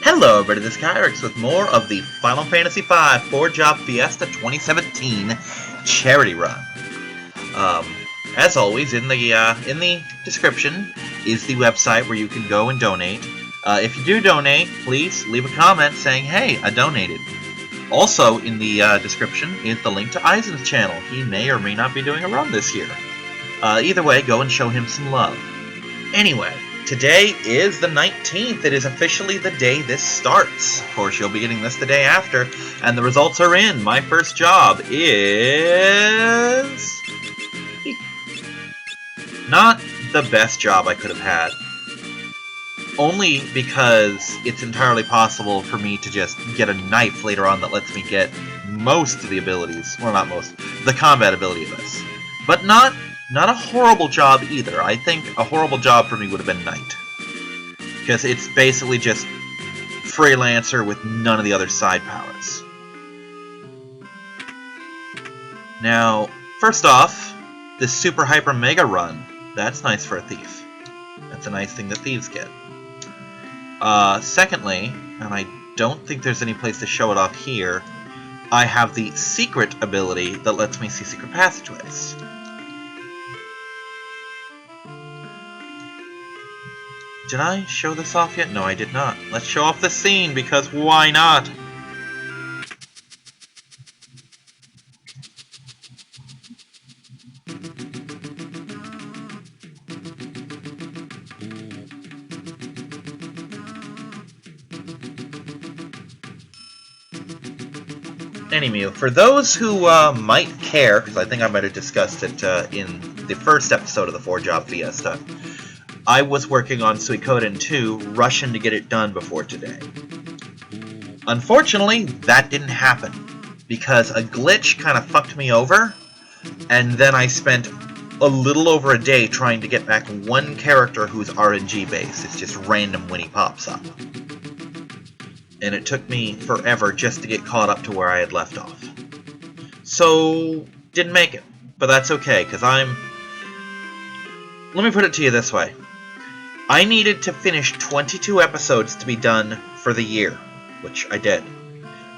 Hello everybody, this is Kyrix with more of the Final Fantasy V 4-Job Fiesta 2017 charity run. As always, in the description is the website where you can go and donate. If you do donate, please leave a comment saying, "Hey, I donated." Also in the description is the link to Eisen's channel. He may or may not be doing a run this year. Either way, go and show him some love. Anyway, today is the 19th. It is officially the day this starts. Of course, you'll be getting this the day after, and the results are in. My first job is not the best job I could have had. Only because it's entirely possible for me to just get a knife later on that lets me get most of the abilities. Well, not most. The combat ability of this. But not a horrible job either. I think a horrible job for me would have been Knight. Because it's basically just Freelancer with none of the other side powers. Now, first off, this Super Hyper Mega Run. That's nice for a thief. That's a nice thing that thieves get. Secondly, and I don't think there's any place to show it off here, I have the secret ability that lets me see secret passageways. Did I show this off yet? No, I did not. Let's show off the scene, because why not? Anyway, for those who might care, because I think I might have discussed it in the first episode of the 4-Job Fiesta, I was working on Suikoden 2, rushing to get it done before today. Unfortunately, that didn't happen, because a glitch kind of fucked me over, and then I spent a little over a day trying to get back one character who's RNG based. It's just random when he pops up. And it took me forever just to get caught up to where I had left off. So, didn't make it. But that's okay, because let me put it to you this way. I needed to finish 22 episodes to be done for the year, which I did.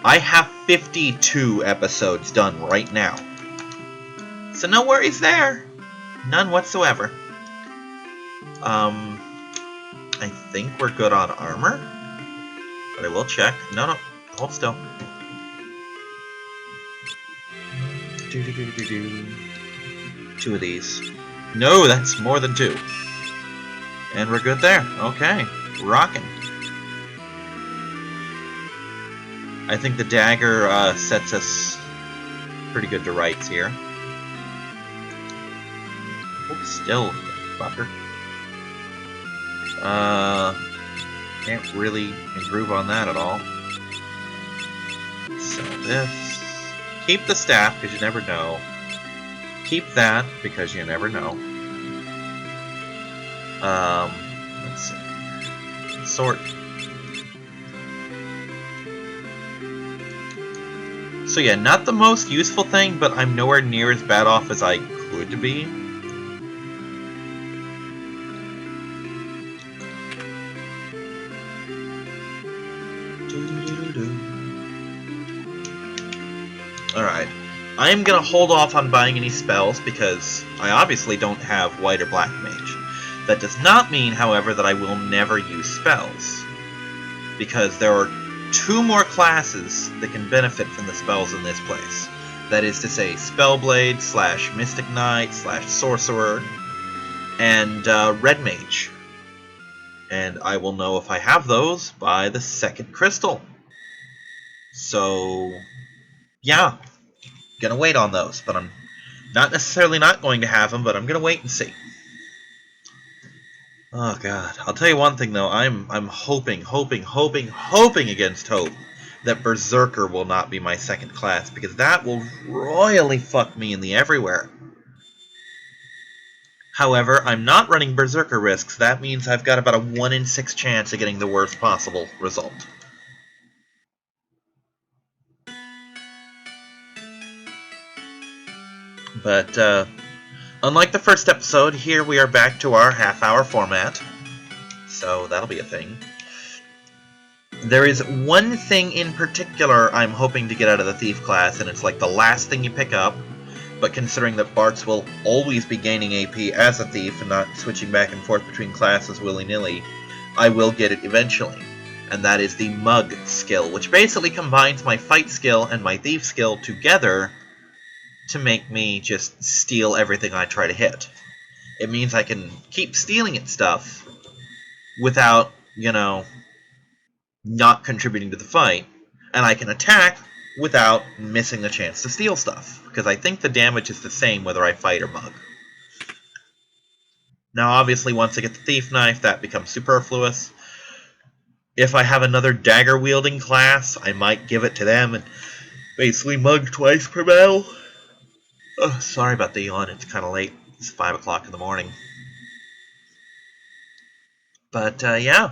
I have 52 episodes done right now. So no worries there. None whatsoever. I think we're good on armor. But I will check. No, hold still. Two of these. No, that's more than two. And we're good there. Okay. Rockin'. I think the dagger sets us pretty good to rights here. Hold still, fucker. Can't really improve on that at all. So this. Keep the staff, because you never know. Keep that, because you never know. Let's see. Sort. So yeah, not the most useful thing, but I'm nowhere near as bad off as I could be. Alright, I am going to hold off on buying any spells because I obviously don't have White or Black Mage. That does not mean, however, that I will never use spells. Because there are two more classes that can benefit from the spells in this place. That is to say, Spellblade / Mystic Knight / Sorcerer and Red Mage. And I will know if I have those by the second crystal. So, yeah, gonna wait on those, but I'm not necessarily not going to have them, but I'm gonna wait and see. Oh god, I'll tell you one thing though, I'm hoping against hope that Berserker will not be my second class, because that will royally fuck me in the everywhere. However, I'm not running Berserker risks. That means I've got about a 1 in 6 chance of getting the worst possible result. But, unlike the first episode, here we are back to our half-hour format. So that'll be a thing. There is one thing in particular I'm hoping to get out of the Thief class, and it's like the last thing you pick up, but considering that Bartz will always be gaining AP as a Thief and not switching back and forth between classes willy-nilly, I will get it eventually. And that is the Mug skill, which basically combines my Fight skill and my Thief skill together to make me just steal everything I try to hit. It means I can keep stealing at stuff without, you know, not contributing to the fight, and I can attack without missing the chance to steal stuff, because I think the damage is the same whether I fight or Mug. Now, obviously, once I get the Thief Knife, that becomes superfluous. If I have another dagger-wielding class, I might give it to them and basically Mug twice per battle. Oh, sorry about the yawn, it's kind of late. It's 5 o'clock in the morning. But, yeah.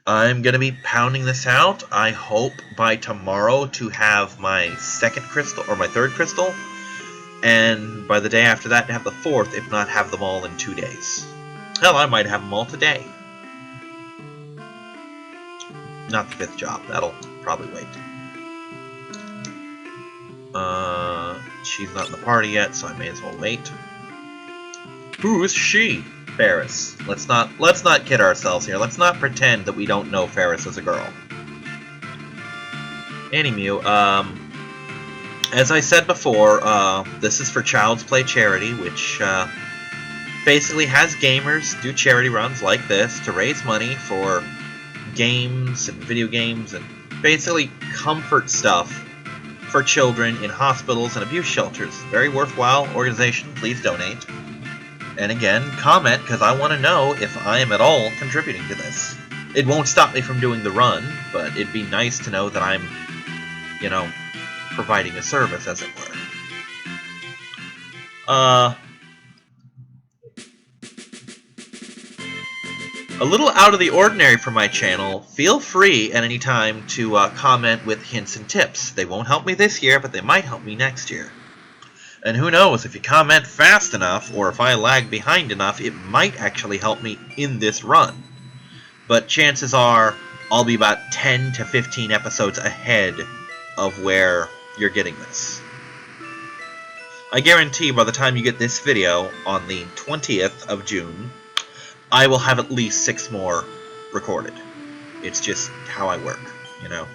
I'm going to be pounding this out. I hope by tomorrow to have my second crystal, or my third crystal, and by the day after that to have the fourth, if not have them all in 2 days. Hell, I might have them all today. Not the fifth job. That'll probably wait. She's not in the party yet, so I may as well wait. Who is she? Ferris. Let's not kid ourselves here. Let's not pretend that we don't know Ferris as a girl. Anywho, as I said before, this is for Child's Play charity, which basically has gamers do charity runs like this to raise money for games and video games and basically comfort stuff for children in hospitals and abuse shelters. Very worthwhile organization. Please donate. And again, comment, because I want to know if I am at all contributing to this. It won't stop me from doing the run, but it'd be nice to know that I'm, you know, providing a service, as it were. A little out of the ordinary for my channel, feel free at any time to comment with hints and tips. They won't help me this year, but they might help me next year. And who knows, if you comment fast enough, or if I lag behind enough, it might actually help me in this run. But chances are, I'll be about 10 to 15 episodes ahead of where you're getting this. I guarantee by the time you get this video, on the 20th of June, I will have at least 6 more recorded. It's just how I work, you know?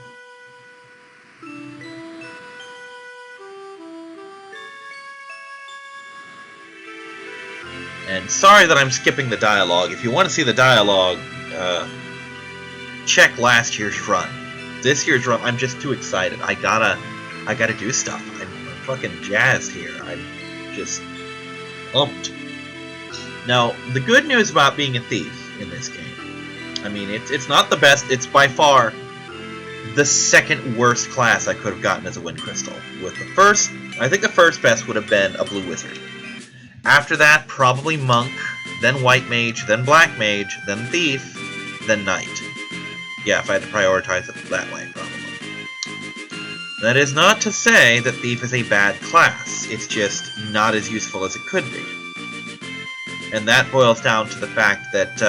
And sorry that I'm skipping the dialogue. If you want to see the dialogue, check last year's run. This year's run, I'm just too excited. I gotta do stuff. I'm fucking jazzed here. I'm just pumped. Now, the good news about being a thief in this game, I mean, it's not the best. It's by far the second worst class I could have gotten as a Wind Crystal. With the first, I think the first best would have been a Blue Wizard. After that, probably Monk, then White Mage, then Black Mage, then Thief, then Knight. Yeah, if I had to prioritize it that way, probably. That is not to say that Thief is a bad class. It's just not as useful as it could be. And that boils down to the fact that,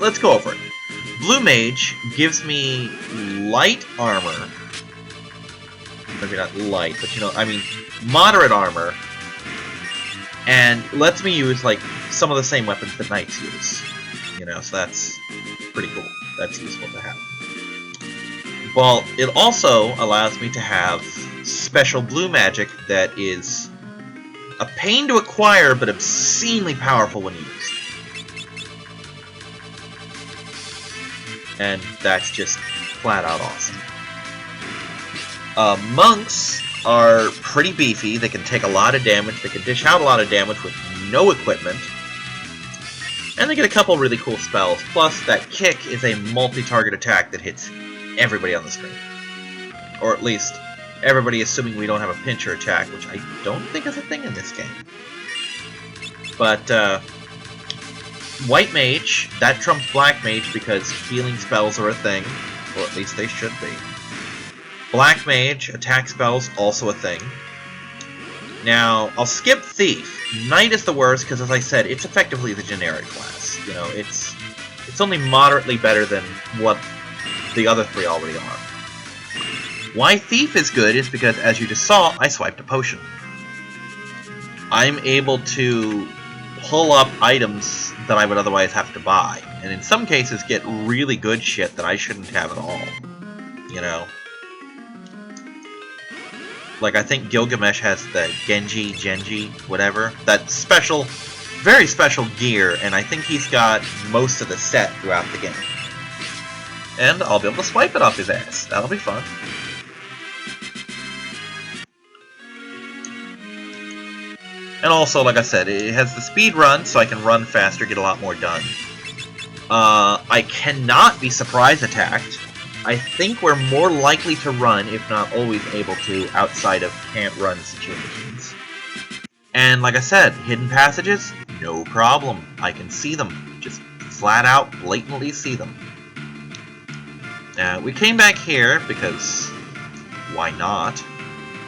let's go over it. Blue Mage gives me light armor. Maybe not light, but you know, I mean, moderate armor. And lets me use, like, some of the same weapons that Knights use. You know, so that's pretty cool. That's useful to have. Well, it also allows me to have special blue magic that is a pain to acquire, but obscenely powerful when used. And that's just flat out awesome. Monks are pretty beefy. They can take a lot of damage. They can dish out a lot of damage with no equipment. And they get a couple really cool spells. Plus, that kick is a multi-target attack that hits everybody on the screen. Or at least, everybody assuming we don't have a pincher attack, which I don't think is a thing in this game. But, White Mage, that trumps Black Mage because healing spells are a thing. Or at least they should be. Black Mage, attack spells, also a thing. Now, I'll skip Thief. Knight is the worst because, as I said, it's effectively the generic class. You know, it's only moderately better than what the other three already are. Why Thief is good is because, as you just saw, I swiped a potion. I'm able to pull up items that I would otherwise have to buy, and in some cases get really good shit that I shouldn't have at all. You know? Like, I think Gilgamesh has the Genji, whatever. That special, very special gear, and I think he's got most of the set throughout the game. And I'll be able to swipe it off his ass. That'll be fun. And also, like I said, it has the speed run, so I can run faster, get a lot more done. I cannot be surprise attacked. I think we're more likely to run, if not always able to, outside of can't run situations. And like I said, hidden passages, no problem. I can see them. Just flat out, blatantly see them. We came back here because why not?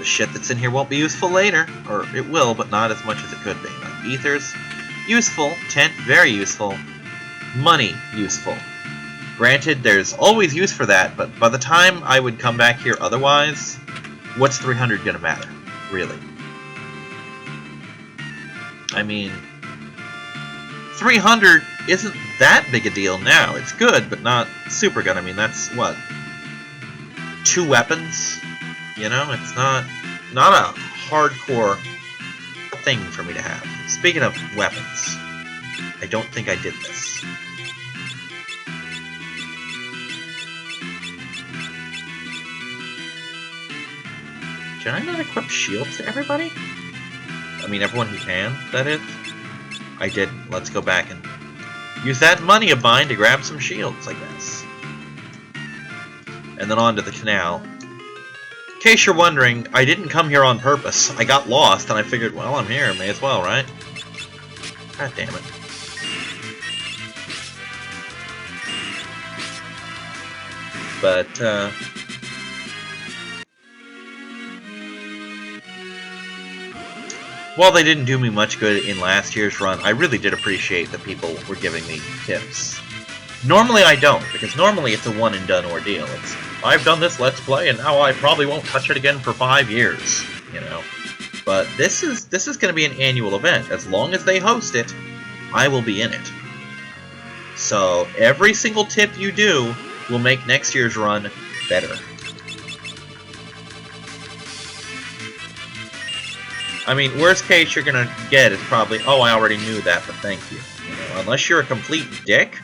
The shit that's in here won't be useful later. Or it will, but not as much as it could be. Like ethers, useful. Tent, very useful. Money, useful. Granted, there's always use for that, but by the time I would come back here otherwise, what's 300 gonna matter? Really? I mean, 300 isn't that big a deal now. It's good, but not super good. I mean, that's, what, 2 weapons? You know, it's not a hardcore thing for me to have. Speaking of weapons, I don't think I did this. Can I not equip shields to everybody? I mean, everyone who can, that is. I didn't. Let's go back and use that money of mine to grab some shields, I guess. And then on to the canal. In case you're wondering, I didn't come here on purpose. I got lost, and I figured, well, I'm here, may as well, right? God damn it. But, while they didn't do me much good in last year's run, I really did appreciate that people were giving me tips. Normally I don't, because normally it's a one-and-done ordeal. It's, I've done this Let's Play, and now I probably won't touch it again for 5 years, you know. But this is going to be an annual event. As long as they host it, I will be in it. So every single tip you do will make next year's run better. I mean, worst case you're gonna get is probably, oh, I already knew that, but thank you. You know, unless you're a complete dick,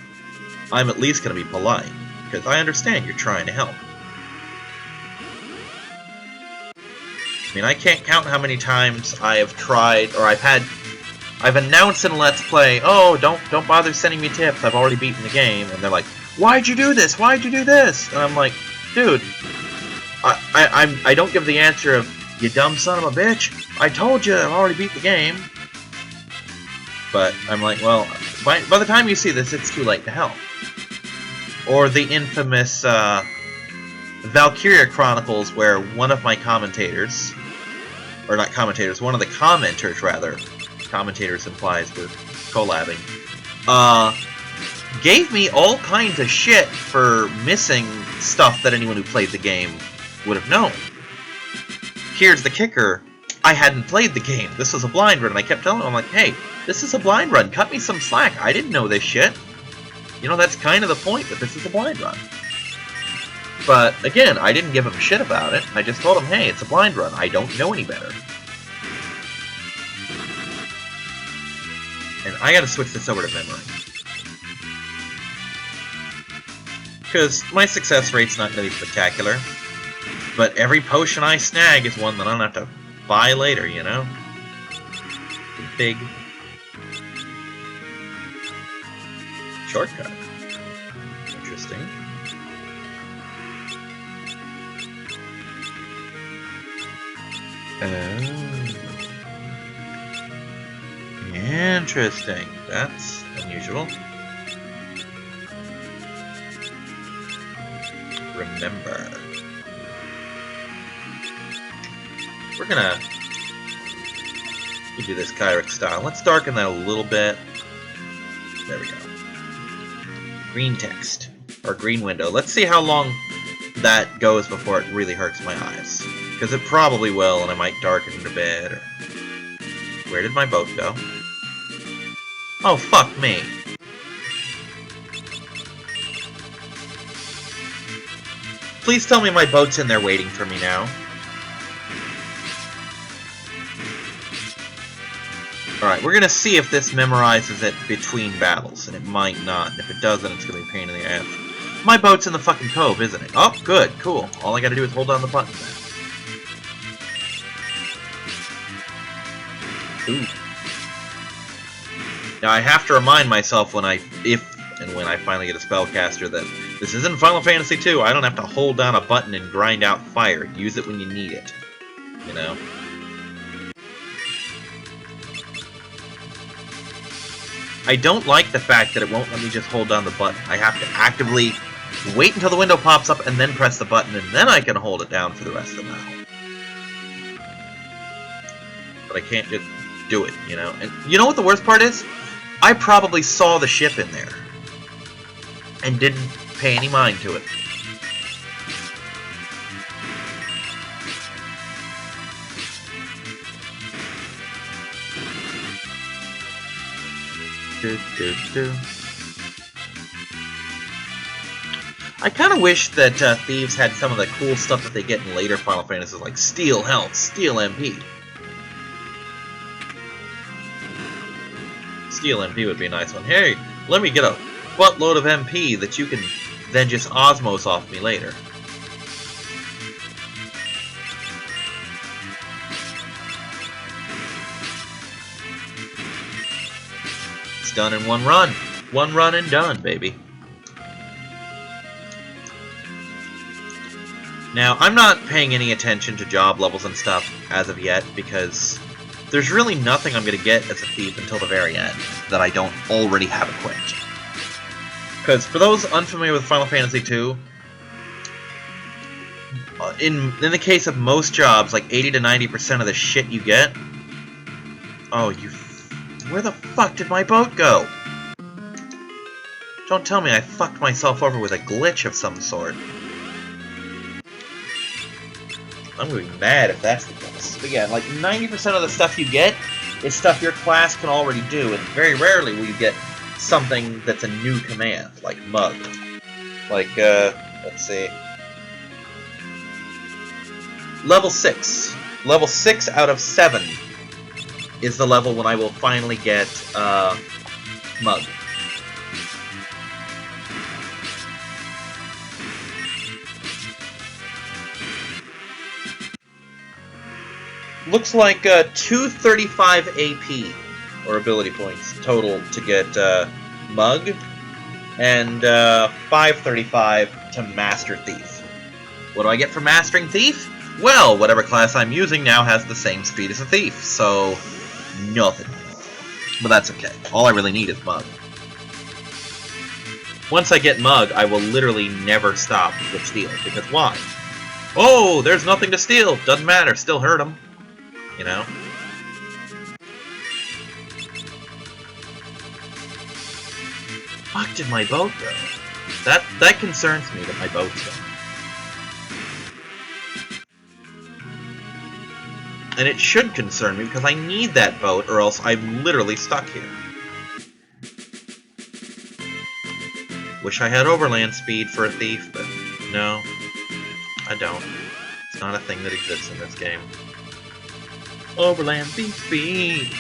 I'm at least gonna be polite, because I understand you're trying to help. I mean, I can't count how many times I have tried, or I've announced in Let's Play, oh, don't bother sending me tips, I've already beaten the game, and they're like, why'd you do this? Why'd you do this? And I'm like, dude, I don't give the answer of, you dumb son of a bitch, I told you I've already beat the game. But I'm like, well, by the time you see this, it's too late to help. Or the infamous Valkyria Chronicles, where one of my commentators, or not commentators, one of the commenters, rather, commentators implies we're collabing, gave me all kinds of shit for missing stuff that anyone who played the game would have known. Here's the kicker, I hadn't played the game, this was a blind run, and I kept telling him, I'm like, hey, this is a blind run, cut me some slack, I didn't know this shit. You know, that's kind of the point, that this is a blind run. But, again, I didn't give him shit about it, I just told him, hey, it's a blind run, I don't know any better. And I gotta switch this over to memory. Because my success rate's not gonna be spectacular. But every potion I snag is one that I don't have to buy later, you know? Big shortcut. Interesting. Oh. Interesting. That's unusual. Remember. We're gonna do this Kyric style. Let's darken that a little bit. There we go. Green text. Or green window. Let's see how long that goes before it really hurts my eyes. Because it probably will, and I might darken it a bit. Or... Where did my boat go? Oh, fuck me. Please tell me my boat's in there waiting for me now. Alright, we're gonna see if this memorizes it between battles, and it might not. If it doesn't, it's gonna be a pain in the ass. My boat's in the fucking cove, isn't it? Oh, good, cool. All I gotta do is hold down the button then. Ooh. Now I have to remind myself when I finally get a spellcaster that this isn't Final Fantasy II. I don't have to hold down a button and grind out fire. Use it when you need it. You know? I don't like the fact that it won't let me just hold down the button. I have to actively wait until the window pops up and then press the button, and then I can hold it down for the rest of the battle. But I can't just do it, you know? And you know what the worst part is? I probably saw the ship in there and didn't pay any mind to it. I kind of wish that Thieves had some of the cool stuff that they get in later Final Fantasies, like Steal Health, Steal MP. Steal MP would be a nice one. Hey, let me get a buttload of MP that you can then just osmos off me later. It's done in one run. One run and done, baby. Now, I'm not paying any attention to job levels and stuff as of yet, because there's really nothing I'm going to get as a thief until the very end that I don't already have equipped. Because for those unfamiliar with Final Fantasy II, in the case of most jobs, like 80 to 90% of the shit you get... Oh, where the fuck did my boat go? Don't tell me I fucked myself over with a glitch of some sort. I'm gonna be mad if that's the case. But yeah, like 90% of the stuff you get is stuff your class can already do, and very rarely will you get something that's a new command, like Mug. Like, let's see. Level 6. Level 6 out of 7 is the level when I will finally get, Mug. Looks like 235 AP, or ability points, total to get Mug, and 535 to Master Thief. What do I get for Mastering Thief? Well, whatever class I'm using now has the same speed as a Thief, so nothing. But that's okay. All I really need is Mug. Once I get Mug, I will literally never stop with Steal, because why? Oh, there's nothing to steal! Doesn't matter, still hurt him. You know? Fuck did my boat go? That concerns me that my boat's gone. And it should concern me because I need that boat or else I'm literally stuck here. Wish I had overland speed for a thief, but no, I don't. It's not a thing that exists in this game. Overland speed.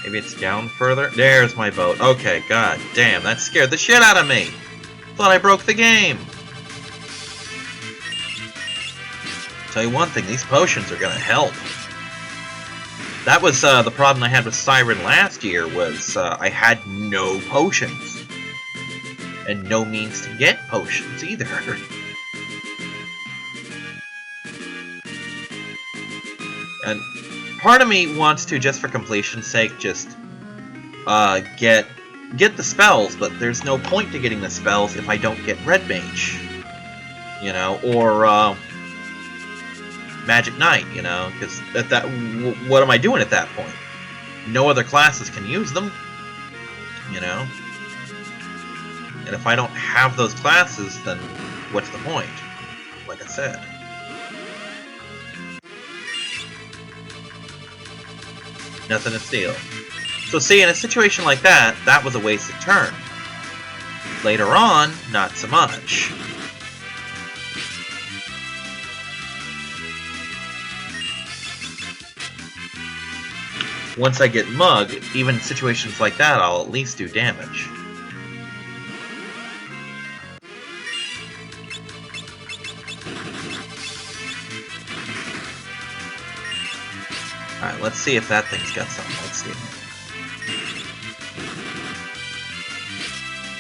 Maybe it's down further? There's my boat. Okay, god damn, that scared the shit out of me. Thought I broke the game. Tell you one thing, these potions are gonna help. That was the problem I had with Siren last year, was I had no potions. And no means to get potions either. And part of me wants to, just for completion's sake, just get the spells, but there's no point to getting the spells if I don't get Red Mage. You know, or Magic Knight, you know, because what am I doing at that point? No other classes can use them, you know? And if I don't have those classes, then what's the point? Like I said. Nothing to steal. So see, in a situation like that, that was a wasted turn. Later on, not so much. Once I get Mug, even in situations like that, I'll at least do damage. Alright, let's see if that thing's got something. Let's see.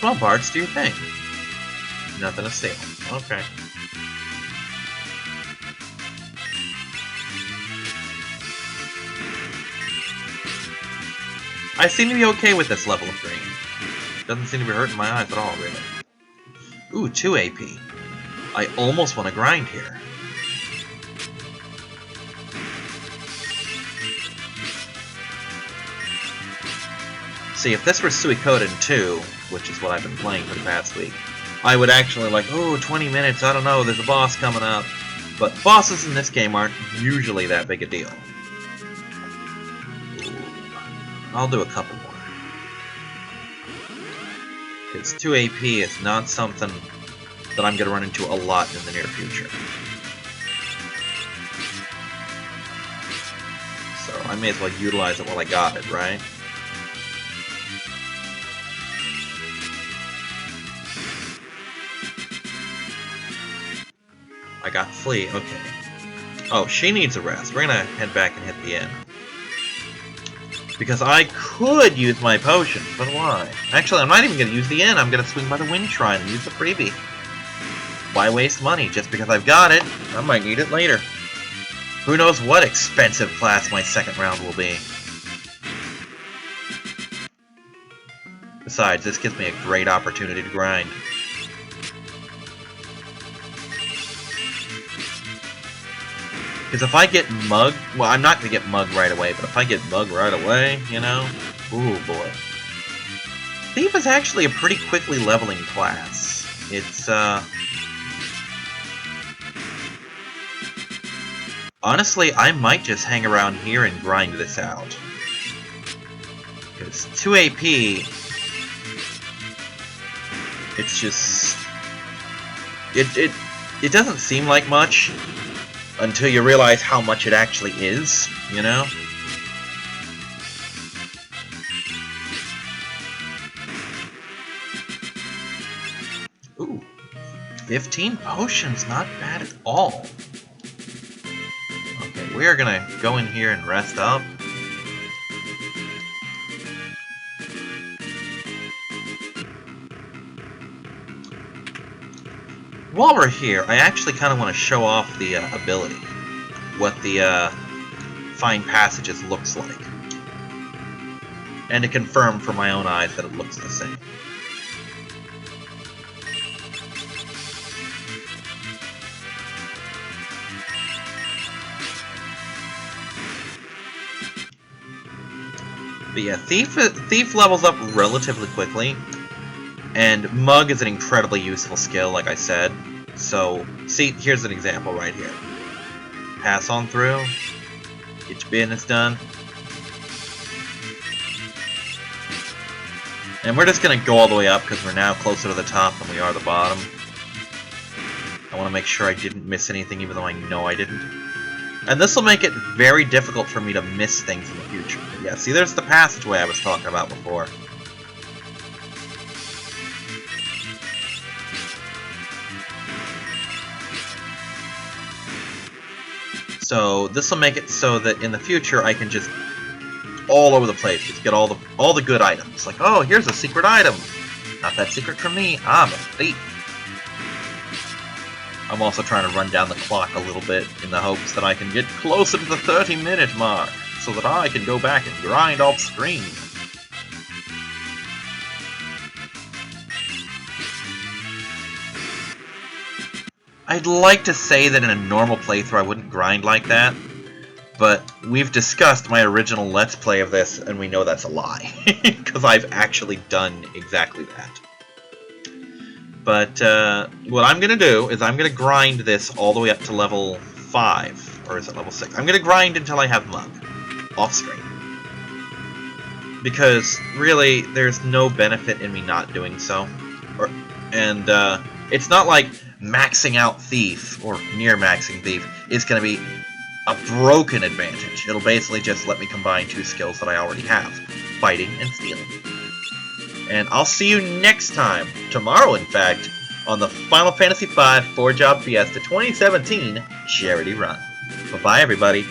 Come on, Bards, do your thing. Nothing to steal. Okay. I seem to be okay with this level of green. Doesn't seem to be hurting my eyes at all, really. Ooh, 2 AP. I almost want to grind here. See, if this were Suikoden 2, which is what I've been playing for the past week, I would actually like, oh, 20 minutes, I don't know, there's a boss coming up. But bosses in this game aren't usually that big a deal. I'll do a couple more. Because 2 AP is not something that I'm going to run into a lot in the near future. So I may as well utilize it while I got it, right? I got Flea, okay. Oh, she needs a rest. We're gonna head back and hit the inn. Because I could use my potions, but why? Actually, I'm not even gonna use the inn. I'm gonna swing by the Wind Shrine and use the freebie. Why waste money just because I've got it? I might need it later. Who knows what expensive class my second round will be. Besides, this gives me a great opportunity to grind. Because if I get Mug, well, I'm not going to get Mug right away, but if I get Mug right away, you know, ooh boy. Thief is actually a pretty quickly leveling class. It's, honestly, I might just hang around here and grind this out. Because 2 AP, it's just, it doesn't seem like much until you realize how much it actually is, you know? Ooh, 15 potions, not bad at all. Okay, we're gonna go in here and rest up. While we're here, I actually kind of want to show off the ability. What the Find Passages looks like. And to confirm for my own eyes that it looks the same. But yeah, Thief levels up relatively quickly. And Mug is an incredibly useful skill, like I said. So, see, here's an example right here. Pass on through. Get your business done. And we're just going to go all the way up because we're now closer to the top than we are the bottom. I want to make sure I didn't miss anything, even though I know I didn't. And this will make it very difficult for me to miss things in the future. But yeah, see, there's the passageway I was talking about before. So this will make it so that in the future I can just all over the place, just get all the good items. Like, oh, here's a secret item. Not that secret from me. I'm a thief. I'm also trying to run down the clock a little bit in the hopes that I can get closer to the 30-minute mark, so that I can go back and grind off screen. I'd like to say that in a normal playthrough I wouldn't grind like that, but we've discussed my original Let's Play of this, and we know that's a lie, because I've actually done exactly that. But what I'm going to do is I'm going to grind this all the way up to level 5, or is it level 6? I'm going to grind until I have Mug, off-screen. Because, really, there's no benefit in me not doing so. And it's not like maxing out Thief, or near maxing Thief, is going to be a broken advantage. It'll basically just let me combine 2 skills that I already have, fighting and stealing. And I'll see you next time, tomorrow in fact, on the Final Fantasy V 4-Job Fiesta 2017 Charity Run. Bye-bye, everybody.